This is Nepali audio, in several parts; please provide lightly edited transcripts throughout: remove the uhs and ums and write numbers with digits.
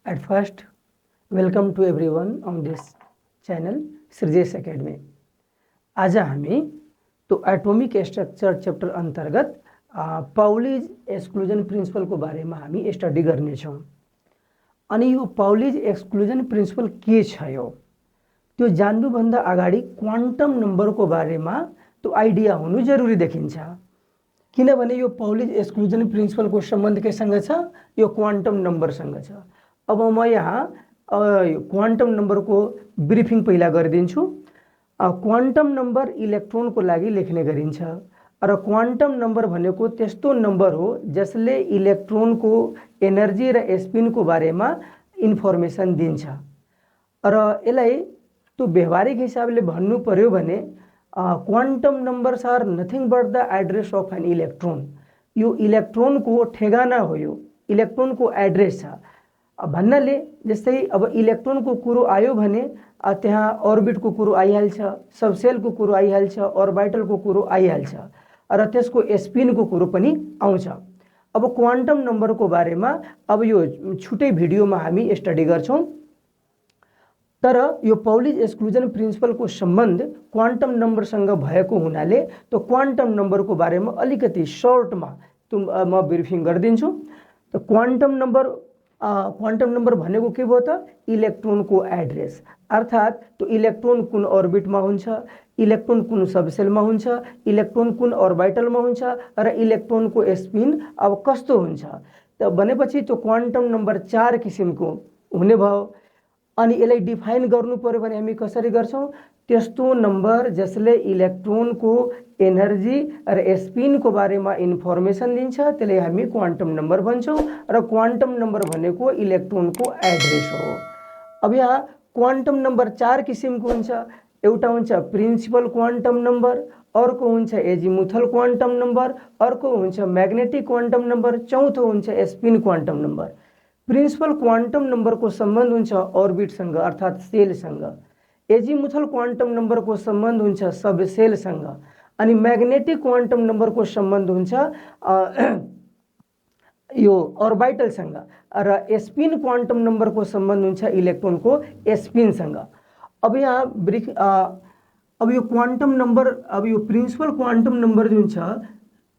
At first, welcome to everyone on this channel Srijesh academy. आज हामी तो एटोमिक स्ट्रक्चर चैप्टर अंतर्गत पाउलीज एक्सक्लूजन प्रिंसिपल को बारे में हामी स्टडी गर्नेछौँ। अनि यो पाउलीज एक्सक्लूजन प्रिंसिपल के छ यो त्यो जान्नुभन्दा अगाडि क्वान्टम नंबर को बारे में तो आइडिया हुनु जरुरी देखिन्छ। किनभने यो पाउलीज एक्सक्लूजन प्रिंसिपल को संबंध केसँग छ? यो क्वान्टम नंबर सँग छ। अब म यहाँ क्वान्टम नंबर को ब्रीफिङ पहिला गरिदिन्छु। क्वान्टम नंबर इलेक्ट्रोन को लागि लेख्ने गरिन्छ र क्वान्टम नंबर भनेको त्यस्तो नंबर हो जसले इलेक्ट्रोन को एनर्जी र स्पिन को बारेमा इन्फर्मेसन दिन्छ र यसलाई तो व्यवहारिक हिसाबले भन्नु पर्यो भने quantum numbers are nothing but the address of an electron. यो इलेक्ट्रोन को ठेगाना हो, यो इलेक्ट्रोन को एड्रेस छ भन्नाले जस्तै अब इलेक्ट्रोन को कुरो आयो भने त्यहाँ अर्बिट को कुरो आइहाल्छ, सबसेल को कुरो आइहाल्छ, ऑर्बिटल को कुरो आइहाल्छ र त्यसको स्पिन को कुरो पनि आउँछ। अब क्वान्टम नंबर को बारेमा अब यो छुट्टै भिडियोमा हामी स्टडी गर्छौं। तर यो पाउलीज एक्सक्लूजन प्रिंसिपल को संबंध क्वान्टम नंबर सँग भएको हुनाले तो क्वान्टम नंबर को बारेमा अलिकति शॉर्ट में म ब्रीफिङ गरिदिन्छु। तो क्वान्टम नंबर भनेको के भयो त? इलेक्ट्रोन को एड्रेस, अर्थात तो इलेक्ट्रोन कुन ऑर्बिट में हुन्छ, इलेक्ट्रोन कुन सबसेल में हुन्छ, इलेक्ट्रोन कुन ऑर्बिटल में हुन्छ र इलेक्ट्रोन को स्पिन अब कस्तो हुन्छ त भनेपछि तो क्वान्टम नंबर 4 किसिमको हुने भयो। अनि यसलाई डिफाइन गर्नु पर्यो भने हामी कसरी गर्छौं? त्यस्तो नंबर जसले इलेक्ट्रोन को एनर्जी र स्पिन को बारेमा इन्फर्मेसन दिन्छ त्यसलाई हामी क्वान्टम नंबर भन्छौं र क्वान्टम नंबर भनेको इलेक्ट्रोन को एड्रेस हो। अब यहाँ क्वान्टम नंबर 4 किसिमको हुन्छ। एउटा हुन्छ प्रिन्सिपल क्वान्टम नंबर, अर्को हुन्छ एजिमुथल क्वान्टम नंबर, अर्को हुन्छ मैग्नेटिक क्वान्टम नंबर, चौथो हुन्छ spin quantum number. Principal quantum number को संबंध हुन्छ ऑर्बिट सँग अर्थात सेल सँग, एजिमुथल क्वान्टम नंबर को संबंध हुन्छ सब सेल सँग, अनि मैग्नेटिक क्वान्टम नंबर को संबंध हुन्छ यो ऑर्बिटल सँग र स्पिन क्वान्टम नंबर को संबंध हुन्छ इलेक्ट्रोन को स्पिन सँग। अब यहाँ अब यो क्वान्टम नंबर अब यो प्रिन्सिपल क्वान्टम नंबर जुन छ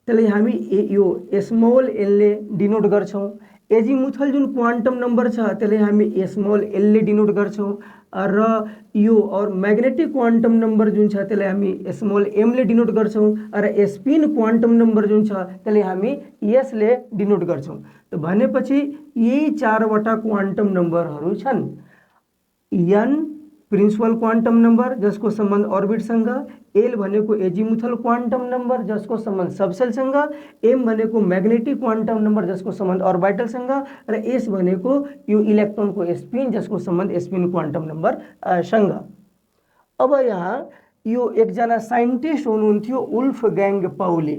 त्यसलाई हामी यो स्मॉल एल ले डिनोट गर्छौं। एजिमुथल जुन क्वान्टम नंबर छ त्यसलाई हामी स्मॉल एल ले डिनोट गर्छौं र यो और मैग्नेटिक क्वान्टम नंबर जुन छ त्यसलाई हामी स्मॉल एम ले डिनोट गर्छौं र स्पिन क्वान्टम नंबर जुन छ त्यसलाई हामी एस ले डिनोट गर्छौं। त भनेपछि यही चारवटा क्वान्टम नंबरहरू छन्। एन प्रिन्सिपल क्वान्टम नंबर जसको संबंध ऑर्बिट सँग, एल भनेको एजिमुथल क्वान्टम नंबर जसको संबंध सबसेल सँग, एम भनेको मैग्नेटिक क्वान्टम नंबर जसको संबंध ऑर्बिटल सँग र एस भनेको यो इलेक्ट्रोन को स्पिन जसको संबंध स्पिन क्वान्टम नंबर सँग। अब यहाँ यो एकजना साइन्टिस्ट हुनुहुन्थ्यो वुल्फगैंग पाउली।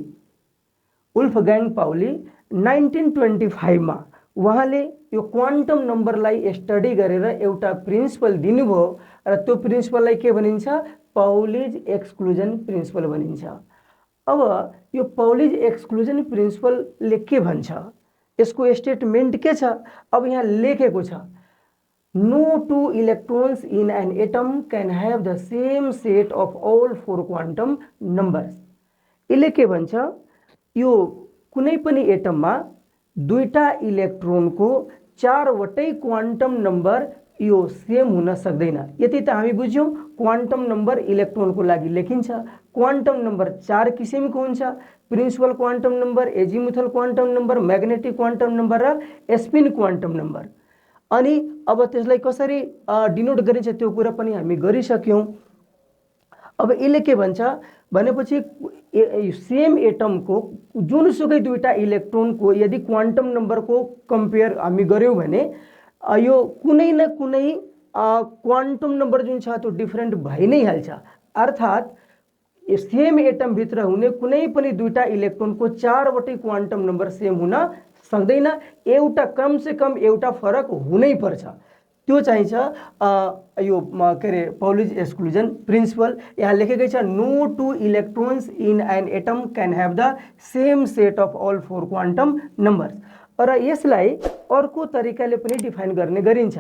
वुल्फगैंग पाउली 1925 मा उहाँले यो क्वान्टम नंबरलाई स्टडी गरेर एउटा प्रिन्सिपल दिनुभयो र त्यो प्रिन्सिपललाई के भनिन्छ? पाउलीज एक्सक्लूजन प्रिन्सिपल भनिन्छ। अब यो पाउलीज एक्सक्लूजन प्रिन्सिपलले के भन्छ? यसको स्टेटमेन्ट के छ? अब यहाँ लेखेको छ, no two electrons in an atom can have the same set of all 4 quantum numbers. यसले के भन्छ? यो कुनै पनि एटममा दुईटा इलेक्ट्रोन को 4 वटै क्वान्टम नंबर यो सेम हुन सक्दैन। यति त हामी बुझ्यौं। क्वान्टम नंबर इलेक्ट्रोन को लागि लेखिन्छ। क्वान्टम नंबर 4 किसिमको हुन्छ, principal quantum number, azimuthal quantum number, magnetic quantum number र स्पिन क्वान्टम नंबर। अनि अब त्यसलाई कसरी डिनोट गरिन्छ त्यो कुरा पनि हामी गरिसक्यौं। अब यसले के भन्छ भनेपछि सेम एटम को जुनसुकै दुईटा इलेक्ट्रोन को यदि क्वान्टम नंबर को कंपेयर हामी गर्यौं भने यो कुनै न कुनै क्वान्टम नंबर जुन छ त्यो डिफरेन्ट भइ नै हाल्छ। अर्थात सेम एटम भित्र हुने कुनै पनि दुईटा इलेक्ट्रोन को 4 वटै क्वान्टम नंबर सेम हुन सक्दैन। एउटा कम से कम एउटा फरक हुनै पर्छ। त्यो चाहिन्छ यो के अरे पाउलीज एक्सक्लूजन प्रिन्सिपल। यहाँ लेखेकै छ, no two electrons in an atom can have the same set of all 4 quantum numbers. र यसलाई अर्को तरिकाले पनि डिफाइन गर्ने गरिन्छ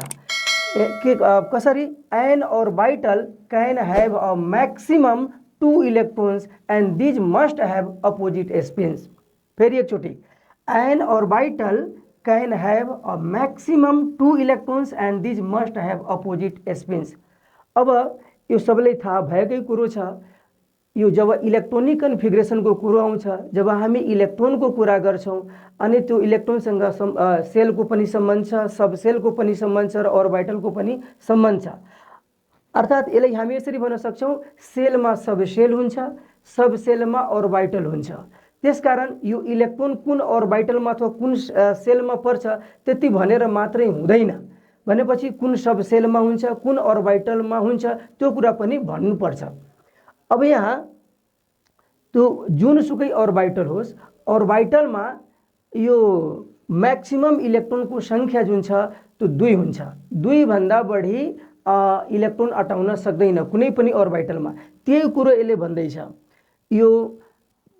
के कसरी an orbital can have a maximum 2 electrons and these must have opposite spins. फेरि एकचोटि an orbital can have a maximum 2 electrons and these must have opposite spins. अब यो सबैलाई थाहा भएकै कुरो छ, यो जब इलेक्ट्रोनिक कन्फिग्रेसनको कुरो आउँछ, जब हामी इलेक्ट्रोनको कुरा गर्छौँ अनि त्यो इलेक्ट्रोनसँग सेलको पनि सम्बन्ध छ, सब सेलको पनि सम्बन्ध छ र ऑर्बिटलको पनि सम्बन्ध छ। अर्थात् यसलाई हामी यसरी भन्न सक्छौँ, सेलमा सब सेल हुन्छ, सब सेलमा ऑर्बिटल हुन्छ। त्यसकारण यो इलेक्ट्रोन कुन ऑर्बिटलमा अथवा कुन सेलमा पर्छ त्यति भनेर मात्रै हुँदैन, भनेपछि कुन सब सेलमा हुन्छ, कुन ऑर्बिटलमा हुन्छ त्यो कुरा पनि भन्नुपर्छ। अब यहाँ त्यो जुनसुकै ऑर्बिटल होस्, ऑर्बिटलमा यो मैक्सिमम इलेक्ट्रोनको संख्या जुन छ त्यो 2 हुन्छ। 2 भन्दा बढी इलेक्ट्रोन अटाउन सक्दैन कुनै पनि ऑर्बिटलमा। त्यही कुरो यसले भन्दैछ, यो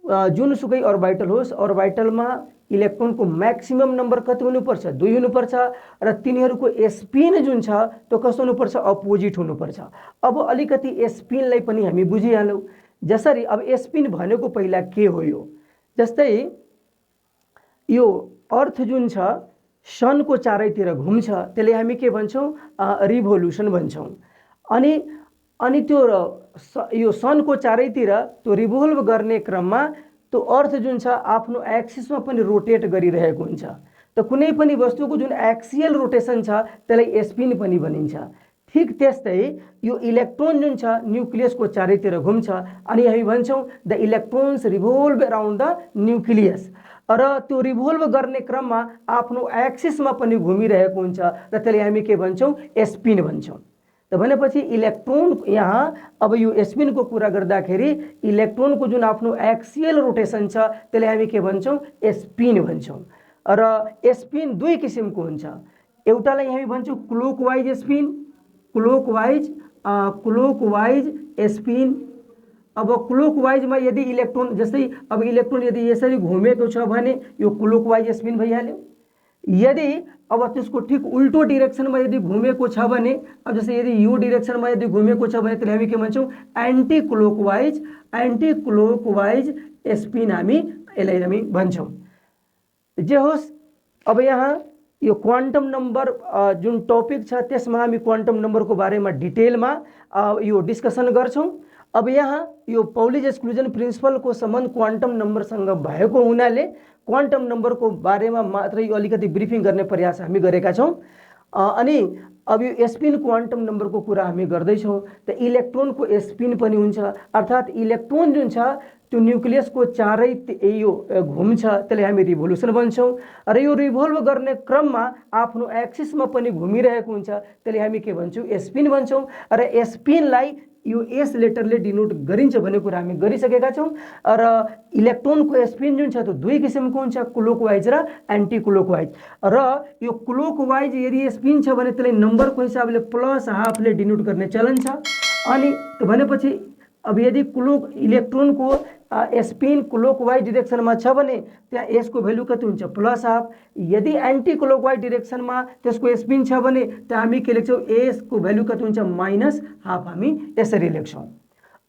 जुनसुकै ऑर्बिटल होस्, ऑर्बिटलमा इलेक्ट्रोनको मैक्सिमम नंबर कति हुनुपर्छ? 2 हुनुपर्छ र तिनीहरूको स्पिन जुन छ त्यो कस्तो हुनुपर्छ? अपोजिट हुनुपर्छ। अब अलिकति स्पिनलाई पनि हामी बुझिहालौँ। जसरी अब स्पिन भनेको पहिला के हो? यो जस्तै यो अर्थ जुन छ सनको चारैतिर घुम्छ, त्यसले हामी के भन्छौँ? रिभोल्युसन भन्छौँ। अनि त्यो यो सनको चारैतिर त्यो रिभोल्भ गर्ने क्रममा त्यो अर्थ जुन छ आफ्नो एक्सिसमा पनि रोटेट गरिरहेको हुन्छ। त कुनै पनि वस्तुको जुन एक्सियल रोटेसन छ त्यसलाई स्पिन पनि भनिन्छ। ठीक त्यस्तै यो इलेक्ट्रोन जुन छ न्यूक्लियसको चारैतिर घुम्छ अनि हामी भन्छौँ the electrons revolve around the nucleus, र त्यो रिभोल्भ गर्ने क्रममा आफ्नो एक्सिसमा पनि घुमिरहेको हुन्छ र त्यसलाई हामी के भन्छौँ? स्पिन भन्छौँ। त भनेपछि इलेक्ट्रोन यहाँ अब यो स्पिनको कुरा गर्दाखेरि इलेक्ट्रोनको जुन आफ्नो एक्सियल रोटेसन छ त्यसलाई हामी के भन्छौँ? स्पिन भन्छौँ। र स्पिन 2 किसिमको हुन्छ। एउटालाई हामी भन्छौँ क्लोकवाइज स्पिन, क्लोकवाइज स्पिन। अब क्लोकवाइजमा यदि इलेक्ट्रोन जस्तै अब इलेक्ट्रोन यदि यसरी घुमेको छ भने यो क्लोकवाइज स्पिन भइहाल्यो। यदि अब त्यसको ठीक उल्टो डिरेक्सनमा यदि घुमेको छ भने, अब जस्तै यदि यो डिरेक्सनमा यदि घुमेको छ भने त्यसलाई हामी के भन्छौँ? एन्टी क्लोकवाइज स्पिन हामी यसलाई हामी भन्छौँ। जे होस्, अब यहाँ यो क्वान्टम नंबर जुन टपिक छ त्यसमा हामी क्वान्टम नंबरको बारेमा डिटेलमा यो डिस्कसन गर्छौँ। अब यहाँ यो पाउलिज एक्सक्लुजन प्रिन्सिपलको सम्बन्ध क्वान्टम नंबरसँग भएको हुनाले क्वान्टम नंबरको बारेमा मात्रै अलिकति ब्रिफिङ गर्ने प्रयास हामी गरेका छौँ। अनि अब यो स्पिन क्वान्टम नंबरको कुरा हामी गर्दैछौँ। त इलेक्ट्रोनको स्पिन पनि हुन्छ, अर्थात् इलेक्ट्रोन जुन छ त्यो न्यूक्लियसको चारै यो घुम्छ, त्यसलाई हामी रिभोल्युसन भन्छौँ। र यो रिभोल्भ गर्ने क्रममा आफ्नो एक्सिसमा पनि घुमिरहेको हुन्छ, त्यसलाई हामी के भन्छौँ? स्पिन भन्छौँ। र स्पिनलाई यो एस लेटरले डिनोट गरिन्छ भन्ने कुरा हामी गरिसकेका छौँ। र इलेक्ट्रोनको स्पिन जुन छ त्यो 2 किसिमको हुन्छ, क्लोकवाइज र एन्टी क्लोकवाइज। र यो क्लोकवाइज यदि स्पिन छ भने त्यसलाई नम्बरको हिसाबले +हाफले डिनोट गर्ने चलन छ। अनि भनेपछि अब यदि इलेक्ट्रोनको स्पिन क्लोकवाइज डिरेक्सनमा छ भने त्यहाँ यसको भ्यालु कति हुन्छ? +हाफ। यदि एन्टी क्लोकवाइज डिरेक्सनमा त्यसको स्पिन छ भने त्यहाँ हामी के लेख्छौँ? यसको भ्यालु कति हुन्छ? -हाफ हामी यसरी लेख्छौँ।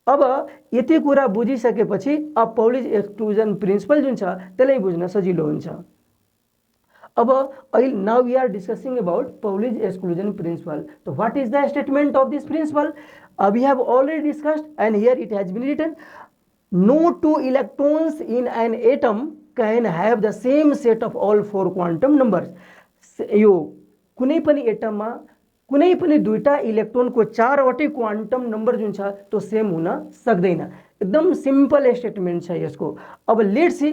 अब यति कुरा बुझिसकेपछि अब पाउलिज एक्सक्लुजन प्रिन्सिपल जुन छ त्यसलाई बुझ्न सजिलो हुन्छ। अब now we are discussing about Pauli's exclusion principle. So what is the statement of this principle? We have already discussed, and here it has been written, no 2 electrons in an atom can have the same set of all 4 quantum numbers. यो कुनै पनि एटममा कुनै पनि 2टा इलेक्ट्रोनको 4वटै क्वान्टम नंबर जुन छ त्यो सेम हुन सक्दैन। एकदम सिम्पल स्टेटमेन्ट छ यसको। अब let's see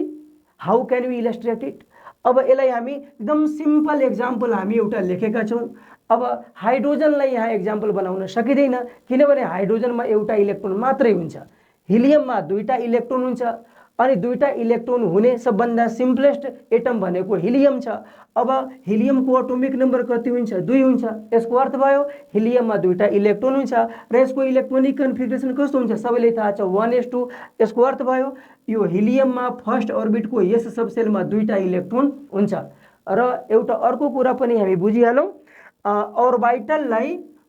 how can we illustrate it. अब यसलाई हामी एकदम सिम्पल एक्जाम्पल हामी एउटा लेखेका छौँ। अब हाइड्रोजनलाई यहाँ एक्जाम्पल बनाउन सकिँदैन, किनभने हाइड्रोजनमा एउटा इलेक्ट्रोन मात्रै हुन्छ। हिलियममा 2टा इलेक्ट्रोन हुन्छ, अनि 2टा इलेक्ट्रोन हुने सबभन्दा सिम्पलेस्ट एटम भनेको हिलियम छ। अब हिलियमको एटोमिक नंबर कति हुन्छ? 2 हुन्छ। यसको अर्थ भयो हिलियममा 2टा इलेक्ट्रोन हुन्छ र यसको इलेक्ट्रोनिक कन्फिगरेसन कस्तो हुन्छ? सबैलाई थाहा छ, 1s2। यसको अर्थ भयो यो हिलियममा फर्स्ट अर्बिटको यस सब सेलमा 2टा इलेक्ट्रोन हुन्छ। र एउटा अर्को कुरा पनि हामी बुझिहालौँ,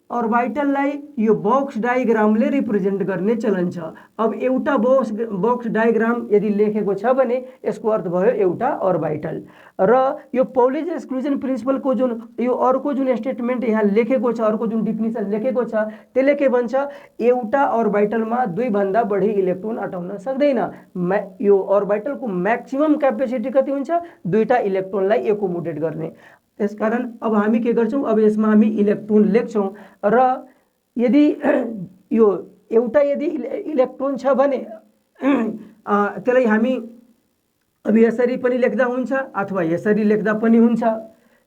अर्बिटललाई यो बक्स डायग्रामले रिप्रेजेन्ट गर्ने चलन छ। अब एउटा बक्स डायग्राम यदि लेखेको छ भने यसको अर्थ भयो एउटा अर्बिटल। र यो पौलीज एक्सक्लुजन प्रिन्सिपलको जुन यो अर्को जुन स्टेटमेन्ट यहाँ लेखेको छ, अर्को जुन डिफिनिसन लेखेको छ त्यसले के भन्छ, एउटा अर्बिटलमा 2 भन्दा बढी इलेक्ट्रोन अटाउन सक्दैन। यो अर्बिटलको म्याक्सिमम क्यापेसिटी कति हुन्छ, 2टा इलेक्ट्रोनलाई एकोमोडेट गर्ने। त्यसकारण अब हामी के गर्छौँ, अब यसमा हामी इलेक्ट्रोन लेख्छौँ र यदि यो एउटा यदि इलेक्ट्रोन छ भने त्यसलाई हामी अब यसरी पनि लेख्दा हुन्छ अथवा यसरी लेख्दा पनि हुन्छ।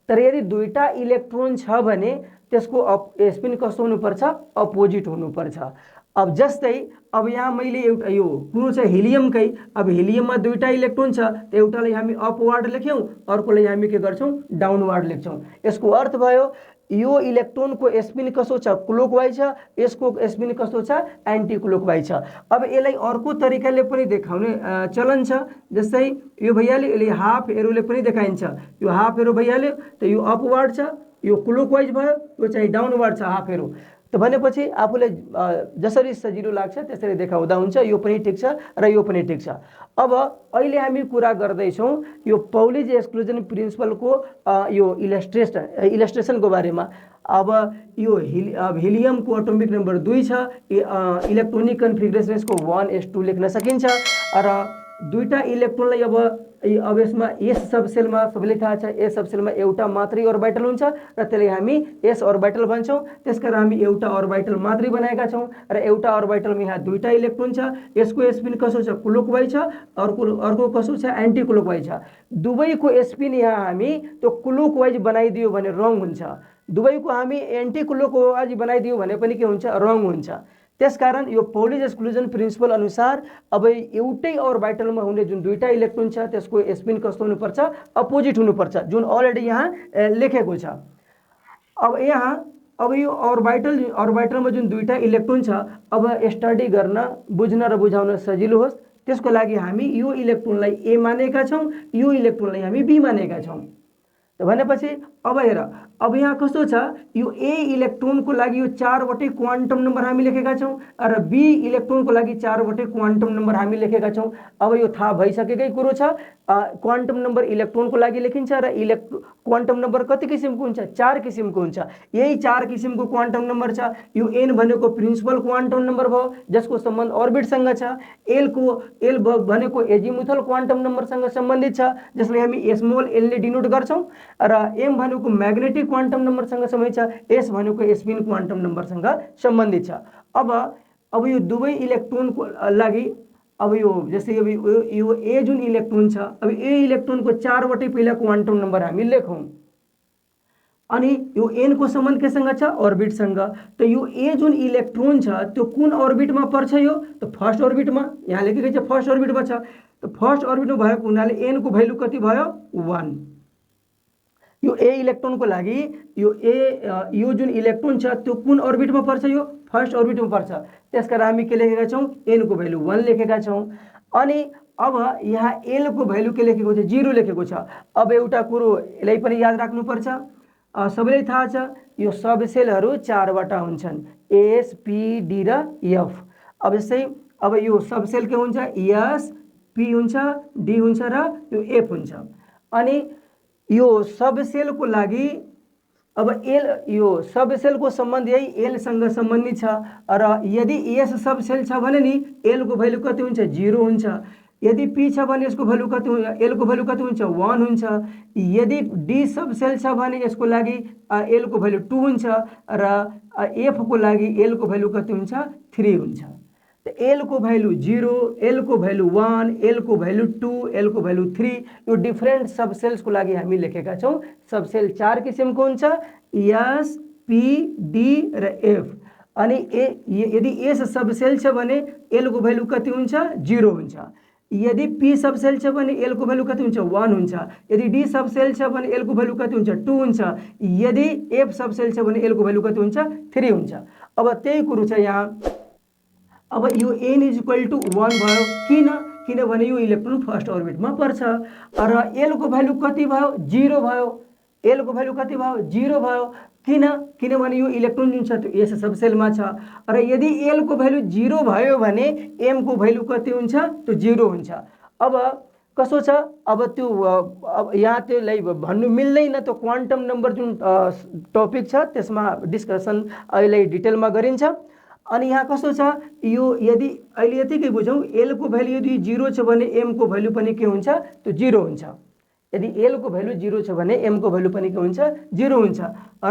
तर यदि 2टा इलेक्ट्रोन छ भने त्यसको स्पिन कस्तो हुनुपर्छ, अपोजिट हुनुपर्छ। अब जस्तै अब यहाँ मैले एउटा यो कुरो छ हिलियमकै, अब हिलियममा 2टा इलेक्ट्रोन छ, त एउटालाई हामी अपवार्ड लेख्यौँ, अर्कोलाई हामी के गर्छौँ, डाउनवार्ड लेख्छौँ। यसको अर्थ भयो यो इलेक्ट्रोनको स्पिन कस्तो छ, क्लोकवाइज छ, यसको स्पिन कस्तो छ, एन्टी क्लोकवाइज छ। अब यसलाई अर्को तरिकाले पनि देखाउने चलन छ। जस्तै यो भइहाल्यो, यसले हाफ एरोले पनि देखाइन्छ। यो हाफ एरो भइहाल्यो, त यो अपवार्ड छ, यो क्लोकवाइज भयो, यो चाहिँ डाउनवार्ड छ हाफ एरो। त भनेपछि आफूलाई जसरी सजिलो लाग्छ त्यसरी देखाउँदा हुन्छ। यो पनि ठिक छ र यो पनि ठिक छ। अब अहिले हामी कुरा गर्दैछौँ यो पौलीज एक्सक्लुजन प्रिन्सिपलको यो इलस्ट्रेसनको बारेमा। अब यो हिलियमको एटोमिक नम्बर 2 छ, इलेक्ट्रोनिक कन्फिगरेसन यसको 1s2 लेख्न सकिन्छ र 2टा इलेक्ट्रोनलाई अब यसमा एस सबसेलमा सबैले थाहा छ एस सबसेलमा एउटा मात्रै अर्बिटल हुन्छ र त्यसलाई हामी एस अर्बिटल भन्छौँ। त्यसकारण हामी एउटा अर्बिटल मात्रै बनाएका छौँ र एउटा अर्बिटलमा यहाँ 2टा इलेक्ट्रोन छ। यसको स्पिन कसो छ, क्लोकवाइज छ, अर्को कसो छ, एन्टी क्लोकवाइज छ। दुवैको स्पिन यहाँ हामी त्यो क्लोकवाइज बनाइदियो भने रङ हुन्छ, दुवैको हामी एन्टी क्लोकवाइज बनाइदियो भने पनि के हुन्छ, रङ हुन्छ। त्यसकारण यो पौलीज एक्सक्लुजन प्रिन्सिपल अनुसार अब एउटै अर्बिटलमा हुने जुन 2टा इलेक्ट्रोन छ त्यसको स्पिन कस्तो हुनुपर्छ, अपोजिट हुनुपर्छ, जुन अलरेडी यहाँ लेखेको छ। अब यहाँ अब यो अर्बिटलमा जुन 2टा इलेक्ट्रोन छ, अब स्टडी गर्न, बुझ्न र बुझाउन सजिलो होस् त्यसको लागि हामी यो इलेक्ट्रोनलाई ए मानेका छौँ, यो इलेक्ट्रोनलाई हामी बी मानेका छौँ। त भनेपछि अब हेर, अब यहाँ कस्तो छ, यो ए इलेक्ट्रोनको लागि यो 4वटै क्वान्टम नम्बर हामी लेखेका छौँ र बी इलेक्ट्रोनको लागि 4वटै क्वान्टम नम्बर हामी लेखेका छौँ। अब यो थाहा भइसकेकै कुरो छ, क्वान्टम नम्बर इलेक्ट्रोनको लागि लेखिन्छ र क्वान्टम नम्बर कति किसिमको हुन्छ, 4 किसिमको हुन्छ। यही 4 किसिमको क्वान्टम नम्बर छ। यो एन भनेको प्रिन्सिपल क्वान्टम नम्बर भयो जसको सम्बन्ध अर्बिटसँग छ। एल भनेको एजिमुथल क्वान्टम नम्बरसँग सम्बन्धित छ जसलाई हामी स्मल एलले डिनोट गर्छौँ र एम भनेको म्याग्नेटिक क्वान्टम नम्बरसँग सम्बन्धित छ, एस भनेको स्पिन क्वान्टम नम्बरसँग सम्बन्धित छ। अब यो दुवै इलेक्ट्रोनको लागि अब यो जस्तै यो ए जुन इलेक्ट्रोन छ, अब ए इलेक्ट्रोनको 4वटै पहिला क्वान्टम नम्बर हामी लेखौँ अनि यो एन को सम्बन्ध केसँग छ, अर्बिटसँग। त यो ए जुन इलेक्ट्रोन छ त्यो कुन अर्बिटमा पर्छ, यो त फर्स्ट अर्बिटमा, यहाँ लेखेको छ फर्स्ट अर्बिटमा छ। त फर्स्ट अर्बिटमा भएको हुनाले एन को भ्यालु कति भयो, 1। यो ए इलेक्ट्रोनको लागि यो जुन इलेक्ट्रोन छ त्यो कुन अर्बिटमा पर्छ, यो फर्स्ट अर्बिटमा पर्छ। त्यसकारण हामी के लेखेका छौँ, एन को भ्यालु 1 लेखेका छौँ। अनि अब यहाँ एल को भ्यालु के लेखेको छ, 0 लेखेको छ। अब एउटा कुरो यसलाई पनि याद राख्नुपर्छ, सबैलाई थाहा छ यो सब सेलहरू 4वटा हुन्छन्, एस पी डी र एफ। अब जस्तै अब यो सब सेल के हुन्छ, एस पी हुन्छ, डी हुन्छ र यो एफ हुन्छ। अनि यो सब सेलको लागि अब यो सब सेलको सम्बन्ध यही एलसँग सम्बन्धित छ र यदि एस सब सेल छ भने नि एल को भ्यालु कति हुन्छ, 0 हुन्छ। यदि पी छ भने यसको भ्यालु कति हुन्छ, एल को भ्यालु कति हुन्छ, 1 हुन्छ। यदि डी सब सेल छ भने यसको लागि एल को भ्यालु 2 हुन्छ र एफ को लागि एल को भ्यालु कति हुन्छ, 3 हुन्छ। त एल को भ्यालु 0, एल को भ्यालु 1, एल को भ्यालु 2, एल को भ्यालु 3 यो डिफरेन्ट सब सेल्सको लागि हामी लेखेका छौँ। सब सेल 4 किसिमको हुन्छ, एस पी डी र एफ। अनि यदि एस सब सेल छ भने एल को भ्यालु कति हुन्छ, 0 हुन्छ। यदि पी सब सेल छ भने एल को भ्यालु कति हुन्छ, 1 हुन्छ। यदि डी सब सेल छ भने एल को भ्यालु कति हुन्छ, 2 हुन्छ। यदि एफ सब सेल छ भने एल को भ्यालु कति हुन्छ, 3 हुन्छ। अब त्यही कुरो छ यहाँ। अब यो n = 1 भयो, किनभने यो इलेक्ट्रोन फर्स्ट अर्बिटमा पर्छ र एलको भ्यालु कति भयो 0 भयो एलको भ्यालु कति भयो 0 भयो किनभने यो इलेक्ट्रोन जुन छ त्यो एस सबसेलमा छ र यदि एलको भ्यालु 0 भयो भने एमको भ्यालु कति हुन्छ त्यो 0 हुन्छ। अब कसो छ अब त्यो अब यहाँ त्यसलाई भन्नु मिल्दैन त्यो क्वान्टम नम्बर जुन टपिक छ त्यसमा डिस्कसन अहिले डिटेलमा गरिन्छ। अनि यहाँ कस्तो छ यो यदि अहिले यतिकै बुझौँ एलको भ्यालु यदि 0 छ भने एमको भ्यालु पनि के हुन्छ त्यो 0 हुन्छ। यदि एलको भ्यालु 0 छ भने एमको भ्यालु पनि के हुन्छ 0 हुन्छ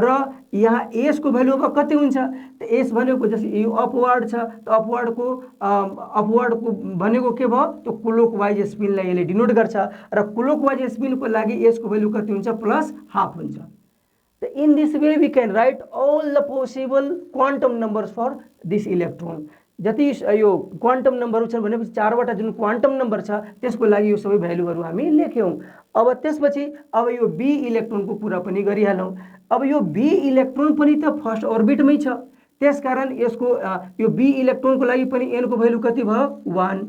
र यहाँ एसको भ्यालु अब कति हुन्छ त एस भनेको जस्तै यो अपवार्ड छ त अपवार्डको भनेको के भयो त्यो क्लोकवाइज स्पिनलाई यसले डिनोट गर्छ र क्लोकवाइज स्पिनको लागि एसको भ्यालु कति हुन्छ +½ हुन्छ। In this way we can write all the possible quantum numbers for this electron। जति यो क्वान्टम नम्बर छन् भनेपछि 4 वटा जुन क्वान्टम नम्बर छ त्यसको लागि यो सबै भ्यालुहरू हामी लेख्यौं। अब त्यसपछि अब यो बी इलेक्ट्रोनको कुरा पनि गरिहालौं। अब यो बी इलेक्ट्रोन पनि त फर्स्ट अर्बिटमै छ त्यसकारण यसको यो बी इलेक्ट्रोनको लागि पनि एन को भ्यालु कति भयो 1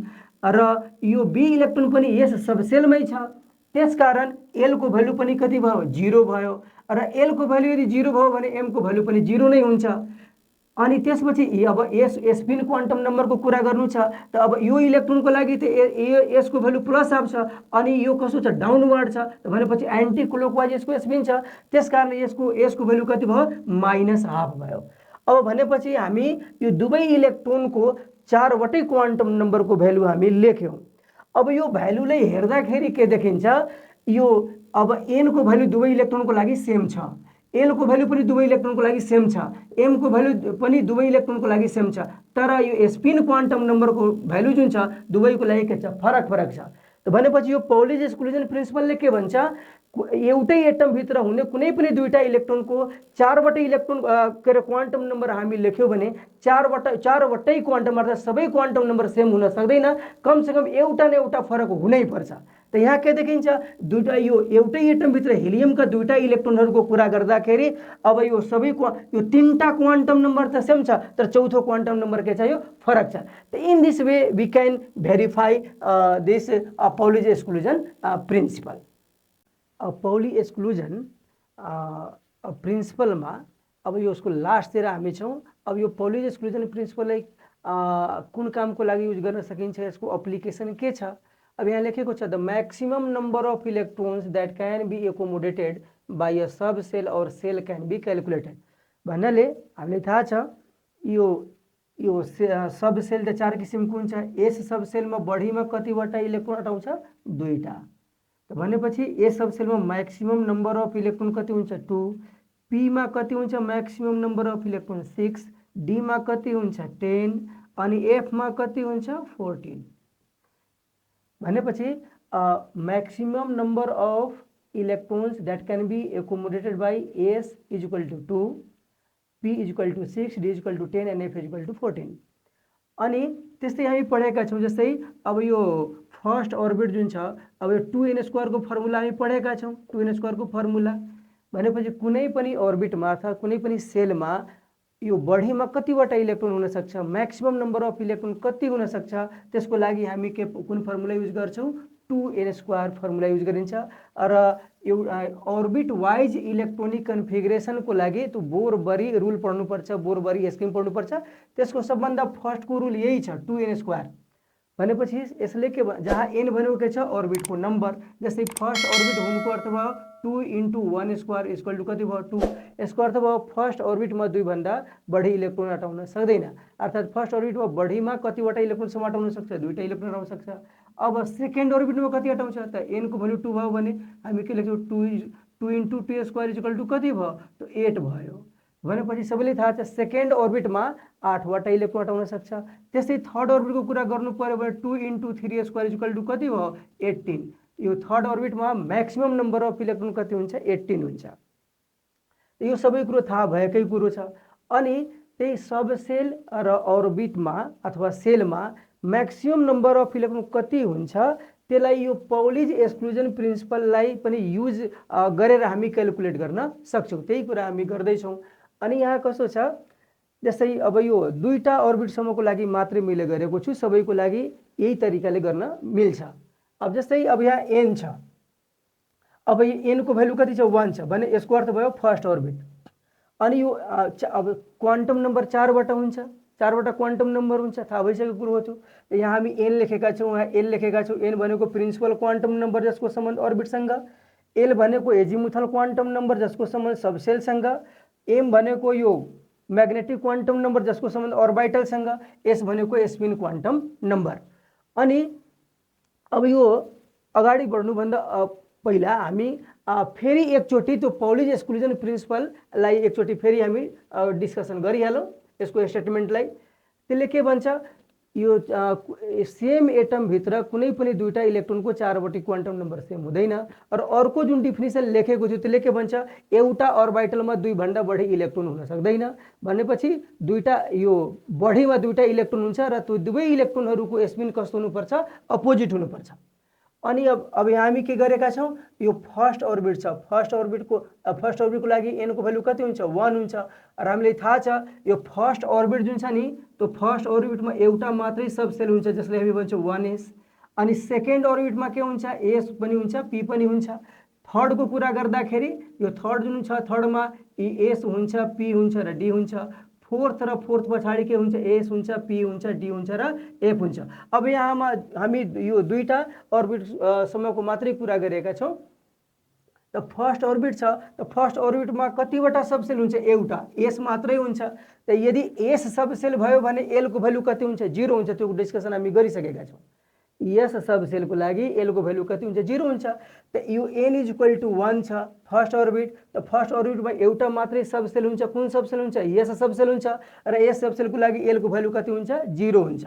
र यो बी इलेक्ट्रोन पनि यस सबसेलमै छ त्यसकारण एल को भ्यालु पनि कति भयो 0 भयो र एल को भ्यालु यदि 0 भयो भने एम को भ्यालु पनि 0 नै हुन्छ। अनि त्यसपछि अब स्पिन क्वान्टम नम्बरको कुरा गर्नु छ त अब यो इलेक्ट्रोनको लागि त एस को भ्यालु +½ छ अनि यो कसो छ डाउनवर्ड छ त भनेपछि एन्टी क्लोकवाइज यसको स्पिन छ त्यसकारण यसको एस को भ्यालु कति भयो -½ भयो। अब भनेपछि हामी यो दुवै इलेक्ट्रोनको 4 वटै क्वान्टम नम्बरको भ्यालु हामी लेख्यौं। अब यो भ्यालुलाई हेर्दाखेरि के देखिन्छ यो अब एन को भ्यालु दुवै इलेक्ट्रोनको लागि सेम छ एल को भ्यालु पनि दुवै इलेक्ट्रोनको लागि सेम छ एम को भ्यालु पनि दुवै इलेक्ट्रोनको लागि सेम छ तर यो स्पिन क्वान्टम नम्बरको भ्यालु जुन छ दुवैको लागि के छ फरक छ। त भनेपछि यो पाउलिज एक्सक्लुजन प्रिन्सिपलले के भन्छ एउटै एटम भित्र हुने कुनै पनि दुईटा इलेक्ट्रोनको 4 वटै इलेक्ट्रोन के रे क्वान्टम नम्बर हामी लेख्यौं भने 4 वटै क्वान्टम अर्थात सबै क्वान्टम नम्बर सेम हुन सक्दैन कम से कम एउटा न एउटा फरक हुनै पर्छ। त यहाँ के देखिन्छ दुईटा यो एउटै एटम भित्र हिलियमका दुईटा इलेक्ट्रोनहरुको कुरा गर्दाखेरि अब यो सबै यो तीनटा क्वान्टम नम्बर त सेम छ तर चौथो क्वान्टम नम्बर के छ यो फरक छ। त in this way we can verify this Pauli's exclusion principle. Pauli exclusion प्रिन्सिपलमा अब यो उसको लास्टतिर हामी छौं। अब यो पाउलिज एक्सक्लुजन प्रिन्सिपललाई कुन कामको लागि युज गर्न सकिन्छ यसको एप्लिकेसन के छ अब यहाँ लेखेको छ the maximum number of electrons that can be accommodated by a subshell or shell can be calculated भन्नाले हामीले थाहा छ यो सब सेल त 4 किसिमको हुन्छ। एस सब सेलमा बढीमा कतिवटा इलेक्ट्रोन अटाउँछ 2टा त भनेपछि ए सब सेलमा मैक्सिमम नंबर अफ इलेक्ट्रोन कति हुन्छ 2 पी मा कति हुन्छ maximum number of electron 6 D मा कति हुन्छ 10 अनि एफ मा कति हुन्छ 14 भनेपछि maximum number of electrons that can be accommodated by S is equal to 2 P is equal to 6 D is equal to 10 and F is equal to 14। अनि त्यस्तै हामी पढेका छौं जस्तै अब यो फर्स्ट अर्बिट जुन छ अब यो 2n² को फर्मुला हामी पढेका छौं 2n² को फर्मुला भनेपछि कुनै पनि अर्बिटमा अर्थात कुनै पनि सेलमा यो बढीमा कतिवटा इलेक्ट्रोन हुन सक्छ मैक्सिमम नंबर अफ इलेक्ट्रोन कति हुन सक्छ त्यसको लागि हामी के कुन फर्मुला युज गर्छौं 2n² फर्मुला युज गरिन्छ र एउटा अर्बिट वाइज इलेक्ट्रोनिक कन्फिगरेसन को लागि त्यो बोरबरी रुल पढ्नु पर्छ बोरबरी स्किम पढ्नु पर्छ त्यसको सबभन्दा फर्स्ट को रुल यही छ 2n² भनेपछि यसले के जहाँ n भनेको के छ अर्बिट को नम्बर जस्तै फर्स्ट अर्बिट हुनुको अर्थ भयो 2 * 1² इक्वल टु कति भयो 2 यसको अर्थ भयो फर्स्ट अर्बिटमा 2 भन्दा बढी इलेक्ट्रोन अटाउन सक्दैन अर्थात फर्स्ट अर्बिटमा बढीमा कतिवटा इलेक्ट्रोन सम अटाउन सक्छ 2टा इलेक्ट्रोन अटाउन सक्छ। अब सेकेन्ड अर्बिटमा कति अटाउँछ त n को भ्यालु 2 भयो भने हामी के लेख्छौं 2 * 2² इक्वल टु कति भयो त 8 भयो भनेपछि सबैले थाहा छ सेकेन्ड अर्बिटमा 8 वटा इलेक्ट्रोन अटाउन सक्छ। त्यस्तै थर्ड अर्बिटको कुरा गर्नु पर्यो भने 2 * 3² इक्वल टु कति भयो 18 यो थर्ड अर्बिटमा मैक्सिमम नंबर अफ इलेक्ट्रोन कति हुन्छ 18 हुन्छ। यो सबै कुरो थाहा भएकै कुरो छ। अनि त्यही सब सेल र अर्बिटमा अथवा सेलमा मैक्सिमम नंबर अफ इलेक्ट्रोन कति हुन्छ त्यसलाई यो पाउलिज एक्सक्लुजन प्रिन्सिपललाई पनि युज गरेर हामी क्याल्कुलेट गर्न सक्छौं त्यही कुरा हामी गर्दै छौं। अनि यहाँ कसो छ जस्तै अब यो दुईटा अर्बिटसम्मको लागि मात्रै मैले गरेको छु, सबैको लागि यही तरिकाले गर्न मिल्छ। अब जस्तै अब यहाँ n छ, अब यो n को भ्यालु कति छ 1 छ भने यसको अर्थ भयो फर्स्ट अर्बिट। अनि यो अब क्वान्टम नम्बर 4 वटा हुन्छ, 4 वटा क्वान्टम नम्बर हुन्छ, थाहा भइसकेको कुरो हो। त्यो यहाँ हामी n लेखेका छौँ, यहाँ l लेखेका छौँ। n भनेको प्रिन्सिपल क्वान्टम नम्बर जसको सम्बन्ध अर्बिटसँग, l भनेको एजिमुथल क्वान्टम नम्बर जसको सम्बन्ध सबसेलसँग, m भनेको यो म्याग्नेटिक क्वान्टम नम्बर जसको सम्बन्ध अर्बिटलसँग, s भनेको स्पिन क्वान्टम नम्बर। अनि अब यो अगाडि बढ्नुभन्दा पहिला हामी फेरि एकचोटि त्यो पाउलीज एक्सक्लुजन प्रिन्सिपललाई एकचोटि फेरि हामी डिस्कसन गरिहालौँ यसको स्टेटमेन्टलाई। त्यसले के भन्छ, यो सेम एटमभित्र कुनै पनि दुईटा इलेक्ट्रोनको 4वटी क्वान्टम नम्बर सेम हुँदैन। र अर्को जुन डिफिनिसन लेखेको थियो त्यसले के भन्छ, एउटा अर्बिटलमा 2 भन्दा बढी इलेक्ट्रोन हुन सक्दैन भनेपछि दुईटा यो बढीमा दुईटा इलेक्ट्रोन हुन्छ र त्यो दुवै इलेक्ट्रोनहरूको स्पिन कस्तो हुनुपर्छ, अपोजिट हुनुपर्छ। अनि अब यहाँ हामी के गरेका छौँ, यो फर्स्ट अर्बिट छ, फर्स्ट अर्बिटको लागि n को भ्यालु कति हुन्छ 1 हुन्छ। र हामीलाई थाहा छ यो फर्स्ट अर्बिट जुन छ नि, त्यो फर्स्ट अर्बिटमा एउटा मात्रै सबसेल हुन्छ जसले हामी भन्छौँ 1s। अनि सेकेन्ड अर्बिटमा के हुन्छ, s पनि हुन्छ, p पनि हुन्छ। थर्डको कुरा गर्दाखेरि यो थर्ड जुन छ, थर्डमा s हुन्छ, p हुन्छ र d हुन्छ। फोर्थ र फोर्थ पछाडि के हुन्छ, s हुन्छ, p हुन्छ, d हुन्छ र f हुन्छ। अब यहाँमा हामी यो दुईटा अर्बिट सम्मको मात्रै कुरा गरेका छौँ। त फर्स्ट अर्बिट छ, त फर्स्ट अर्बिटमा कतिवटा सबसेल हुन्छ, एउटा, s मात्रै हुन्छ। त यदि s सबसेल भयो भने l को भ्यालु कति हुन्छ, 0 हुन्छ। त्यो डिस्कसन हामी गरिसकेका छौँ। s सबसेलको लागि l को भ्यालु कति हुन्छ, 0 हुन्छ। त यो n = 1 छ फर्स्ट अर्बिट। त फर्स्ट अर्बिटमा एउटा मात्रै सबसेल हुन्छ, कुन सबसेल हुन्छ, s सबसेल हुन्छ। र s सबसेलको लागि l को भ्यालु कति हुन्छ, 0 हुन्छ।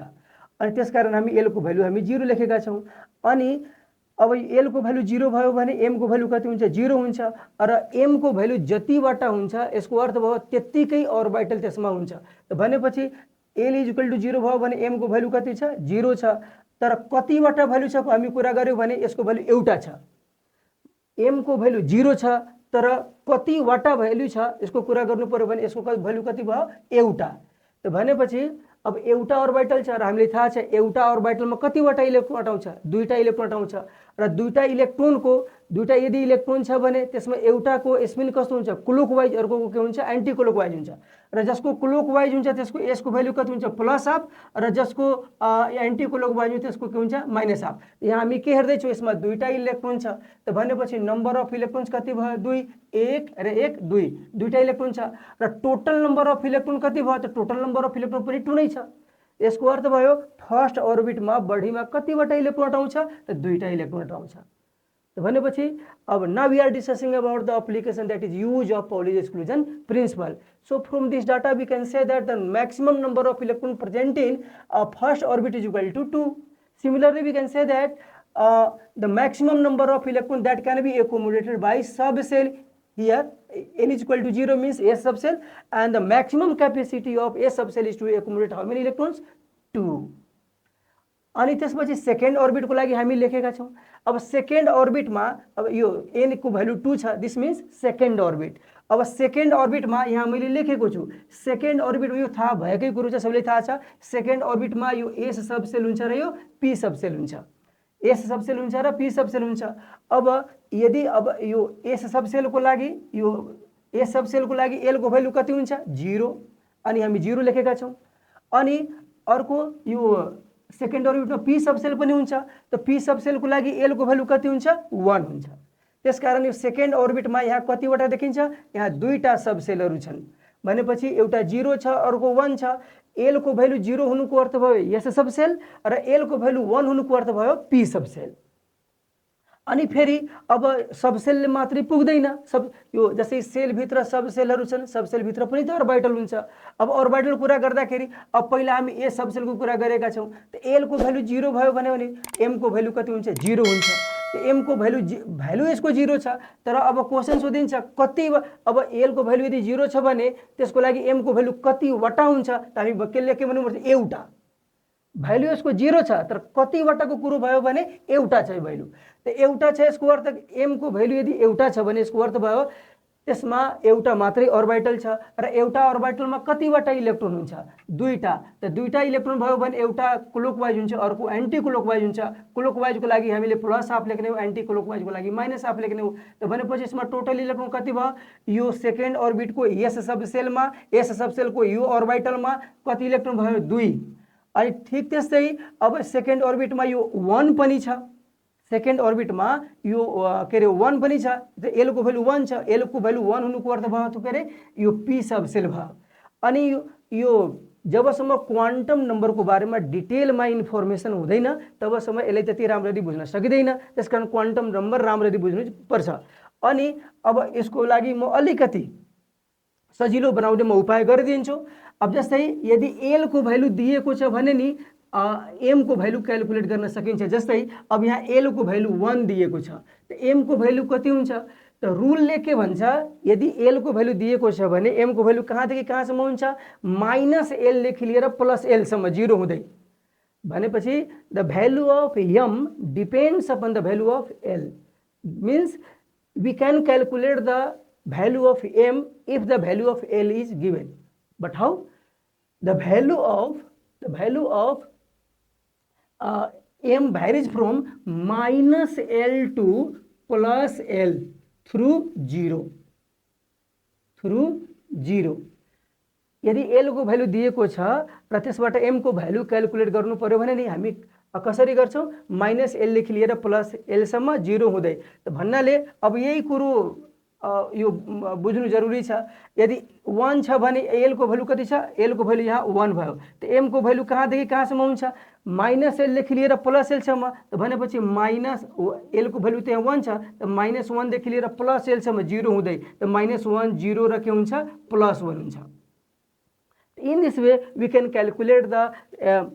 अनि त्यसकारण हामी l को भ्यालु हामी 0 लेखेका छौँ। अनि अब l को भ्यालु 0 भयो भने m को भ्यालु कति हुन्छ, 0 हुन्छ। र m को भ्यालु जतिवटा हुन्छ यसको अर्थ भयो त्यत्तिकै अर्बिटल त्यसमा हुन्छ। त भनेपछि l = 0 भयो भने m को भ्यालु कति छ, 0 छ। तर कतिवटा भ्यालु छ हामी कुरा गर्यौँ भने यसको भ्यालु एउटा छ। m को भ्यालु 0 छ तर कतिवटा भ्यालु छ यसको कुरा गर्नु पर्यो भने यसको भ्यालु कति भयो, एउटा। त भनेपछि अब एउटा अर्बिटल छ र हामीले थाहा छ एउटा अर्बिटलमा कतिवटा इलेक्ट्रोन अटाउँछ, दुईटा इलेक्ट्रोन अटाउँछ। र दुईटा इलेक्ट्रोनको दुईटा यदि इलेक्ट्रोन छ भने त्यसमा एउटाको स्पिन कस्तो हुन्छ, क्लोकवाइज, अर्कोको के हुन्छ, एन्टी क्लोकवाइज हुन्छ। र जसको क्लोकवाइज हुन्छ त्यसको s को भ्यालु कति हुन्छ, +हाफ। र जसको एन्टी क्लोकवाइज हुन्छ त्यसको के हुन्छ, -हाफ। यहाँ हामी के हेर्दैछौँ, यसमा दुईटा इलेक्ट्रोन छ। त भनेपछि नम्बर अफ इलेक्ट्रोन्स कति भयो, 2, 1 र 1 2, दुईटा इलेक्ट्रोन छ। र टोटल नम्बर अफ इलेक्ट्रोन कति भयो, त टोटल नम्बर अफ इलेक्ट्रोन पनि 2 नै छ। यसको अर्थ भयो फर्स्ट अर्बिटमा बढीमा कतिवटा इलेक्ट्रोन अटाउँछ, त दुईटा इलेक्ट्रोन अटाउँछ। त भनेपछि अब now we are discussing about the application that is use of Pauli's exclusion principle. So from this data we can say that the maximum number of electron present in first orbit is equal to 2. Similarly we can say that the maximum number of electron that can be accommodated by subcell, here n is equal to 0 means s subcell, and the maximum capacity of s subcell is to accommodate how many electrons, 2. अनि त्यसपछि सेकेन्ड अर्बिटको लागि हामी लेखेका छौँ। अब सेकेन्ड अर्बिटमा अब यो n को भ्यालु 2 छ, दिस मिन्स सेकेन्ड अर्बिट। अब सेकेन्ड अर्बिटमा यहाँ मैले लेखेको छु सेकेन्ड अर्बिट, यो थाहा भएकै कुरो छ, सबैलाई थाहा छ। सेकेन्ड अर्बिटमा यो s सबसेल हुन्छ र यो p सबसेल हुन्छ, s सबसेल हुन्छ र p सबसेल हुन्छ। अब यदि अब यो s सबसेलको लागि यो s सबसेलको लागि l को भ्यालु कति हुन्छ, 0, अनि हामी 0 लेखेका छौँ। अनि अर्को यो सेकेन्ड अर्बिटमा p सबसेल पनि हुन्छ, त p सबसेलको लागि l को भ्यालु कति हुन्छ, 1 हुन्छ। त्यसकारण यो सेकेन्ड अर्बिटमा यहाँ कतिवटा देखिन्छ, यहाँ दुईटा सबसेलहरू छन् भनेपछि एउटा 0 छ, अर्को 1 छ। l को भ्यालु 0 हुनुको अर्थ भयो s सबसेल र l को भ्यालु 1 हुनुको अर्थ भयो p सबसेल। अनि फेरि अब सबसेलले मात्रै पुग्दैन, सब यो जस्तै सेलभित्र सबसेलहरू छन्, सबसेलभित्र पनि त अर्बिटल हुन्छ। अब अर्बिटल कुरा गर्दाखेरि अब पहिला हामी s सबसेलको कुरा गरेका छौँ। त l को भ्यालु 0 भयो भने m को भ्यालु कति हुन्छ, 0 हुन्छ। m को भ्यालु यसको 0 छ, तर अब क्वेसन सोधिन्छ कति, अब l को भ्यालु यदि 0 छ भने त्यसको लागि m को भ्यालु कतिवटा हुन्छ, त हामी के भन्नुपर्छ, एउटा। भ्यालु यसको 0 छ तर कतिवटाको कुरो भयो भने एउटा छ भ्यालु। त एउटा छ, यसको अर्थ m को भ्यालु यदि एउटा छ भने यसको अर्थ भयो त्यसमा एउटा मात्रै अर्बिटल छ र एउटा अर्बिटलमा कतिवटा इलेक्ट्रोन हुन्छ? दुईटा। त दुईटा इलेक्ट्रोन भयो भने एउटा क्लोकवाइज हुन्छ, अर्को एन्टी क्लोकवाइज हुन्छ। क्लोकवाइजको लागि हामीले प्लस हाफ लेख्ने हो, एन्टी क्लोकवाइजको लागि माइनस हाफ लेख्ने हो। त भनेपछि यसमा टोटल इलेक्ट्रोन कति भयो? यो सेकेन्ड अर्बिटको एस सबसेलमा, एस सबसेलको यो अर्बिटलमा कति इलेक्ट्रोन भयो? 2। अनि ठिक त्यस्तै अब सेकेन्ड अर्बिटमा यो 1 पनि छ, सेकेन्ड अर्बिटमा यो के अरे 1 पनि छ। एल को भ्यालु 1 छ, एल को भ्यालु 1 हुनुको अर्थ भयो त के अरे यो पी सबसेल भयो। अनि यो जबसम्म क्वान्टम नम्बरको बारेमा डिटेलमा इन्फर्मेसन हुँदैन तबसम्म यसलाई त्यति राम्ररी बुझ्न सकिँदैन। त्यसकारण क्वान्टम नम्बर राम्ररी बुझ्नु पर्छ। अनि अब यसको लागि म अलिकति सजिलो बनाउने म उपाय गरिदिन्छु। अब जस्तै यदि एल को भ्यालु दिएको छ भने नि एम को भ्यालु क्यालकुलेट गर्न सकिन्छ। जस्तै अब यहाँ एल को भ्यालु 1 दिएको छ, त एम को भ्यालु कति हुन्छ? त रुलले के भन्छ, यदि एल को भ्यालु दिएको छ भने एम को भ्यालु कहाँदेखि कहाँसम्म हुन्छ? माइनस एल देखि लिएर प्लस एल सम्म 0 हुँदै। भनेपछि the value of m depends upon the value of l, means we can calculate the value of m if the value of l is given. But how? The value of m varies from minus l to plus l through 0। यदि l को भ्यालु दिएको छ र त्यसबाट m को भ्यालु क्यालकुलेट गर्नु पर्यो भने नि हामी कसरी गर्छौं? माइनस l देखि लिएर प्लस l सम्म 0 हुँदै। त भन्नाले अब यही कुरो यो बुझ्नु जरुरी छ। यदि 1 छ भने l को भ्यालु कति छ? l को भ्यालु यहाँ 1 भयो। त m को भ्यालु कहाँदेखि कहाँसम्म हुन्छ? माइनस l देखि लिएर प्लस l सम्म। त भनेपछि माइनस l को भ्यालु त्यहाँ 1 छ, त माइनस 1 देखि लिएर प्लस l सम्म 0 हुँदै। त माइनस 1 0 र के हुन्छ? प्लस 1 हुन्छ। In this way we can calculate the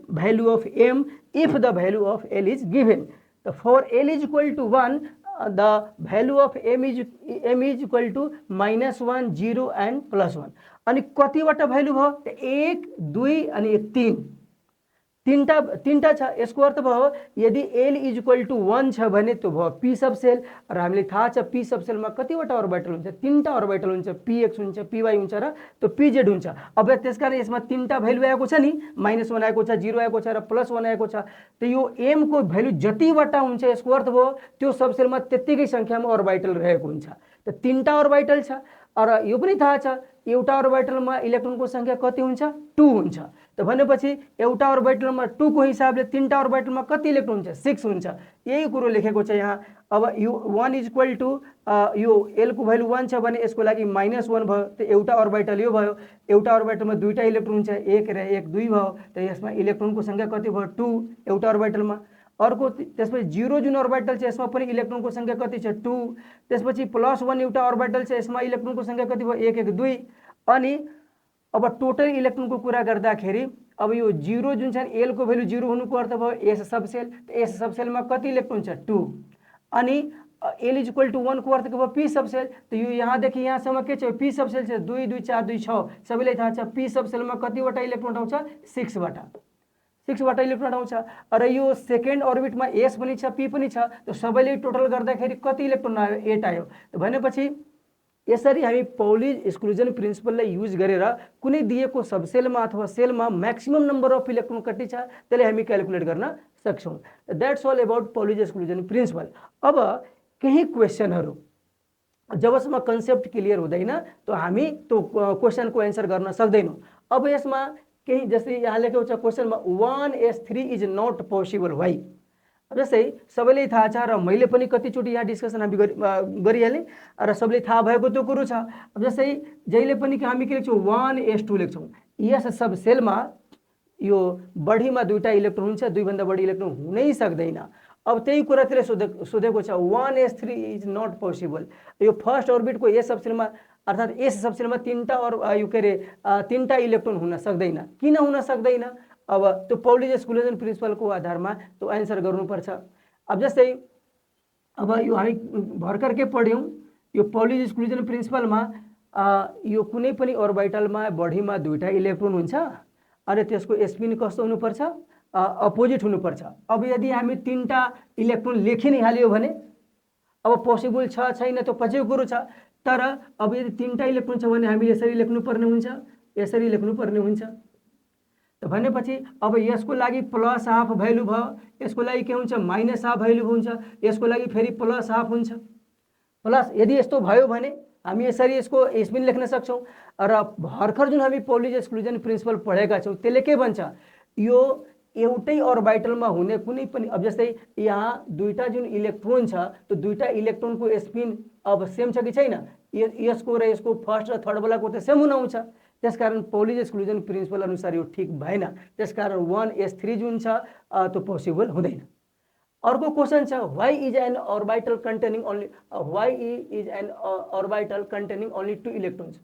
value of m if the value of l is given. So for l is equal to 1, the value of m is equal to minus 1, 0 and plus 1. अनि कतिवटा भ्यालु भयो? 1, 2 अनि 3 तीनटा छ। यसको अर्थ भयो यदि l इज इक्वल टु 1 छ भने त्यो भयो p सब सेल। र हामीले थाहा छ p सब सेलमा कतिवटा अर्बिटल हुन्छ? 3टा अर्बिटल हुन्छ, px हुन्छ, py हुन्छ र त्यो pz हुन्छ। अब त्यसकारण यसमा 3टा भ्यालु आएको छ नि, माइनस 1 आएको छ, 0 आएको छ र प्लस 1 आएको छ। त यो m को भ्यालु जतिवटा हुन्छ यसको अर्थ भयो त्यो सब सेलमा त्यतिकै संख्यामा अर्बिटल रहेको हुन्छ। त 3टा अर्बिटल छ र यो पनि थाहा छ एउटा अर्बिटलमा इलेक्ट्रोनको संख्या कति हुन्छ? 2 हुन्छ। त भनेपछि एउटा अर्बिटलमा 2 को हिसाबले 3टा अर्बिटलमा कति इलेक्ट्रोन हुन्छ? 6 हुन्छ। यही कुरो लेखेको छ यहाँ। अब यो 1 इज इक्वल टु यो l को भ्यालु 1 छ भने यसको लागि माइनस 1 भयो। त एउटा अर्बिटल यो भयो। एउटा अर्बिटलमा दुईटा इलेक्ट्रोन हुन्छ, 1 र 1 2 भयो। त यसमा इलेक्ट्रोनको संख्या कति भयो? 2 एउटा अर्बिटलमा। अर्को त्यसपछि 0 जुन अर्बिटल छ यसमा पनि इलेक्ट्रोनको संख्या कति छ? 2। त्यसपछि प्लस 1 एउटा अर्बिटल छ यसमा इलेक्ट्रोनको संख्या कति भयो? 1 1 2। अनि अब टोटल इलेक्ट्रोनको कुरा गर्दाखेरि अब यो 0 जुन छ l को भ्यालु 0 हुनुको अर्थ भयो s सबसेल। s सबसेलमा कति इलेक्ट्रोन छ? 2। अनि l इज इक्वल टु 1 को अर्थ के भयो? p subshell. त यो यहाँदेखि यहाँसम्म के छ? p सबसेल छ। 2 2 4 2 6 सबैलाई थाहा छ p सबसेलमा कतिवटा इलेक्ट्रोन आउँछ? 6 वटा इलेक्ट्रोन आउँछ। र यो सेकेन्ड अर्बिटमा s पनि छ, p पनि छ। त सबैले टोटल गर्दाखेरि कति इलेक्ट्रोन आयो? 8 आयो। त भनेपछि यसरी हामी पौली एक्सक्लुजन प्रिन्सिपललाई युज गरेर कुनै दिएको सबसेलमा अथवा सेलमा म्याक्सिमम नम्बर अफ इलेक्ट्रोन कति छ त्यसलाई हामी क्यालकुलेट गर्न सक्छौं। That's all about Pauli exclusion principle. अब केही क्वेशनहरु जबसम्म कन्सेप्ट क्लियर हुँदैन त हामी त्यो क्वेशनको आन्सर गर्न सक्दैनौं। अब यसमा केही जस्तै यहाँ लेखेको छ क्वेशनमा 1s3 is not possible why. जस्तै सबैले थाहा छ र मैले पनि कतिचोटी यहाँ डिस्कसन हामी गरिहालेँ र सबैले थाहा भएको त्यो कुरो छ। अब जस्तै जहिले पनि हामी के लेख्छौं? 1s2 लेख्छौं। यस सब सेलमा यो बढीमा दुईटा इलेक्ट्रोन हुन्छ, दुई भन्दा बढी इलेक्ट्रोन हुनै सक्दैन। अब त्यही कुरा त्यसले सोधेको छ 1s3 इज नॉट पोसिबल। यो फर्स्ट अर्बिट को s सबसेलमा अर्थात s सबसेलमा तीनटा और यो के रे तीनटा इलेक्ट्रोन हुन सक्दैन। किन हुन सक्दैन? अब त्यो पौली एक्सक्लुजन प्रिन्सिपलको आधारमा त्यो आन्सर गर्नुपर्छ। अब जस्तै अब यो हामी भर्खर के पढ्यौं यो पौली एक्सक्लुजन प्रिन्सिपलमा यो कुनै पनि अर्बिटलमा बढीमा दुईटा इलेक्ट्रोन हुन्छ अनि त्यसको स्पिन कस्तो हुनुपर्छ? अपोजिट हुनुपर्छ। अब यदि हामी तीनटा इलेक्ट्रोन लेखि नै हाल्यो भने अब पोसिबल छ छैन त्यो पछिको कुरो छ। तर अब यदि तीनटा इलेक्ट्रोन छ भने हामीले यसरी लेख्नुपर्ने हुन्छ, यसरी लेख्नुपर्ने हुन्छ। त भनेपछि अब यसको लागि प्लस हाफ भ्यालु भयो, यसको लागि के हुन्छ माइनस हाफ भ्यालु हुन्छ, यसको लागि फेरि प्लस हाफ हुन्छ। प्लस यदि यस्तो भयो भने हामी यसरी यसको स्पिन लेख्न सक्छौँ। र भर्खर जुन हामी पौलीज एक्सक्लुजन प्रिन्सिपल पढेका छौँ त्यसले के भन्छ, यो एउटै अर्बिटलमा हुने कुनै पनि, अब जस्तै यहाँ दुईटा जुन इलेक्ट्रोन छ त्यो दुईटा इलेक्ट्रोनको स्पिन अब सेम छ कि छैन, यसको र यसको फर्स्ट र थर्ड वालाको त सेम हुन आउँछ। त्यसकारण पौलीज एक्सक्लुजन प्रिन्सिपल अनुसार यो ठिक भएन, त्यसकारण 1s3 जुन छ त्यो पोसिबल हुँदैन। अर्को क्वेसन छ, why is an orbital containing only, why is an orbital containing only 2 electrons.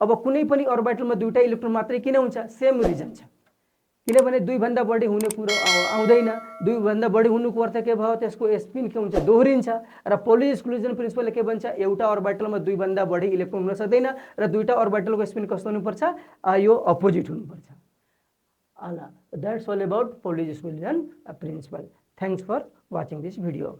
अब कुनै पनि अर्बिटलमा दुईटा इलेक्ट्रोन मात्रै किन हुन्छ, सेम रिजन छ, किनभने दुई भन्दा बढी हुने कुरो आउँदैन। दुई भन्दा बढी हुनुको अर्थ के भयो, त्यसको स्पिन के हुन्छ दोहोरिन्छ। र पौलीज एक्सक्लुजन प्रिन्सिपलले के भन्छ, एउटा अर्बिटलमा दुई भन्दा बढी इलेक्ट्रोन हुन सक्दैन र दुईटा अर्बिटलको स्पिन कस्तो हुनुपर्छ, यो अपोजिट हुनुपर्छ। That's all about Pauli's exclusion principle. Thanks for watching this video.